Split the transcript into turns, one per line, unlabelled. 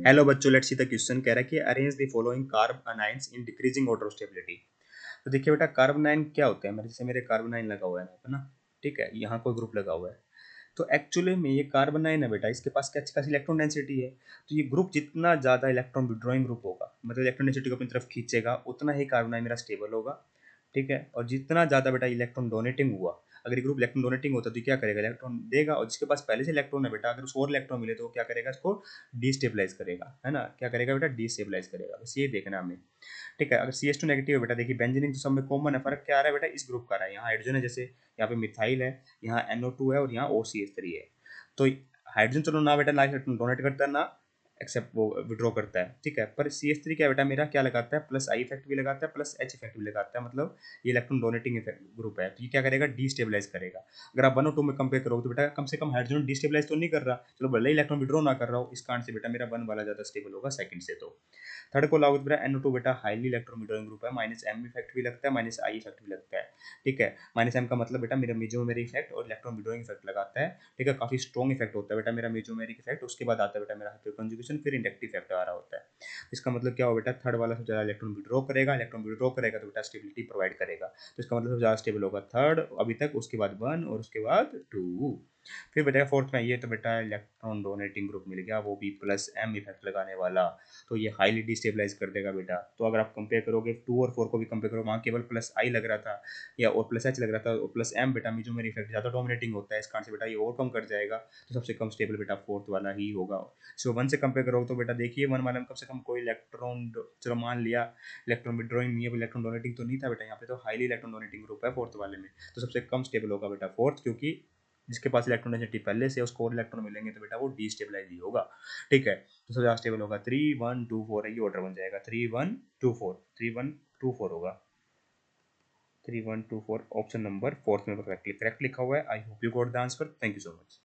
Hello बच्चों, let's see the question. कह रहा है कि arrange the following carbanions in decreasing order of stability. तो देखिए बेटा, कार्बोनाइन क्या होते हैं। मेरे जैसे मेरे कार्बोनाइन लगा हुआ है यहाँ पे ना, ठीक है, यहाँ कोई ग्रुप लगा हुआ है। तो एक्चुअली में ये कार्बोनाइन है बेटा, इसके पास क्या अच्छी खासी इलेक्ट्रॉन डेंसिटी है। तो ये ग्रुप जितना ज़्यादा इलेक्ट्रॉन विड्रॉइंग ग्रुप होगा, मतलब इलेक्ट्रॉन डेंसिटी को अपनी तरफ खींचेगा, उतना ही कार्बोनाइन मेरा स्टेबल होगा। ठीक है, और जितना ज़्यादा बेटा इलेक्ट्रॉन डोनेटिंग हुआ, अगर ये ग्रुप इलेक्ट्रॉन डोनेटिंग होता है तो क्या करेगा, इलेक्ट्रॉन देगा। और जिसके पास पहले से इलेक्ट्रॉन है बेटा, अगर उसको और इलेक्ट्रॉन मिले तो वो क्या करेगा, इसको डिस्टेबलाइज करेगा, है ना। क्या करेगा बेटा, डिस्टेबलाइज करेगा। बस ये देखना है हमें। ठीक है, अगर CH2 नेगेटिव है बेटा, देखिए बेंजीन तो सब में कॉमन है, फर्क क्या आ रहा है बेटा, इस ग्रुप का आ रहा है। यहाँ हाइड्रोजन है, जैसे यहाँ पे मिथाइल है, यहाँ NO2 है और यहाँ OCH3 है। तो हाइड्रोजन चलो ना बेटा, ना इलेक्ट्रॉन डोनेट करता है, ना एक्सेप्ट वो विड्रॉ करता है। ठीक है, पर CH3 क्या बेटा मेरा क्या लगाता है, प्लस आई इफेक्ट भी लगाता है, प्लस H इफेक्ट भी लगाता है, मतलब ये इलेक्ट्रॉन डोनेटिंग इफेक्ट ग्रुप है। तो ये क्या करेगा, डिस्टेबलाइज करेगा। अगर आप 1 और 2 में कंपेयर करोगे तो बेटा कम से कम हाइड्रोजन डिस्टेबलाइज तो नहीं कर रहा, चलो भले इलेक्ट्रॉन विड्रॉ ना कर रहा हो, इस कारण से बेटा मेरा 1 वाला ज़्यादा स्टेबल होगा सेकंड से। तो थर्ड को लागू बेटा, NO2 बेटा हाईली इलेक्ट्रॉन विड्रॉइंग ग्रुप है, माइनस M इफेक्ट भी लगता है, माइनस आई इफेक्ट भी लगता है। ठीक है, माइनस M का मतलब बेटा मेरा मेजोमेरी इफेक्ट और इलेक्ट्रॉन विड्रॉइंग इफेक्ट लगाता है। ठीक है, काफी स्ट्रॉन्ग इफेक्ट होता है बेटा मेरा मेजोमेरिक इफेक्ट, उसके बाद आता है बेटा मेरा हाइपर कंजुगेशन, फिर इंडक्टिव इफेक्ट आ रहा होता है। इसका मतलब क्या हो बेटा, थर्ड वाला सबसे ज्यादा इलेक्ट्रॉन विड्रॉ करेगा, इलेक्ट्रॉन विड्रॉ करेगा तो बेटा स्टेबिलिटी प्रोवाइड करेगा। तो इसका मतलब सबसे ज्यादा स्टेबल होगा थर्ड अभी तक, उसके बाद 1 और उसके बाद 2। फिर बेटा फोर्थ में ये तो बेटा इलेक्ट्रॉन डोनेटिंग ग्रुप मिल गया, वो भी प्लस M इफेक्ट लगाने वाला। तो ये हाईली डिस्टेबलाइज कर देगा बेटा। तो अगर आप कंपेयर करोगे 2 और 4 को भी कंपेयर करो, वहाँ केवल प्लस आई लग रहा था या और प्लस H लग रहा था, और प्लस M बेटा मेजोमेरी इफेक्ट ज़्यादा डोमिनेटिंग होता है, इस कारण से बेटा ये ओवरकम कर जाएगा। तो सबसे कम स्टेबल बेटा फोर्थ वाला ही होगा। सो 1 से कंपेयर करोगे तो बेटा देखिए 1 वाले में कम से कम कोई इलेक्ट्रॉन, चलो मान लिया इलेक्ट्रॉन विड्रॉइंग नहीं है, इलेक्ट्रॉन डोनेटिंग तो नहीं था बेटा, यहाँ पे तो हाईली इलेक्ट्रॉन डोनेटिंग ग्रुप है फोर्थ वाले में। तो सबसे कम स्टेबल होगा बेटा फोर्थ, क्योंकि जिसके पास इलेक्ट्रॉन डेंसिटी पहले से उसको और इलेक्ट्रॉन मिलेंगे तो बेटा वो डिस्टेबलाइज ही होगा। ठीक है, तो सबसे ज्यादा स्टेबल होगा 3 1 2 4 है, ये ऑर्डर बन जाएगा 3 1 2 4 होगा। 3 1 2 4 ऑप्शन नंबर फोर्थ में करेक्ट लिखा हुआ है। I hope you got the answer. Thank you so much.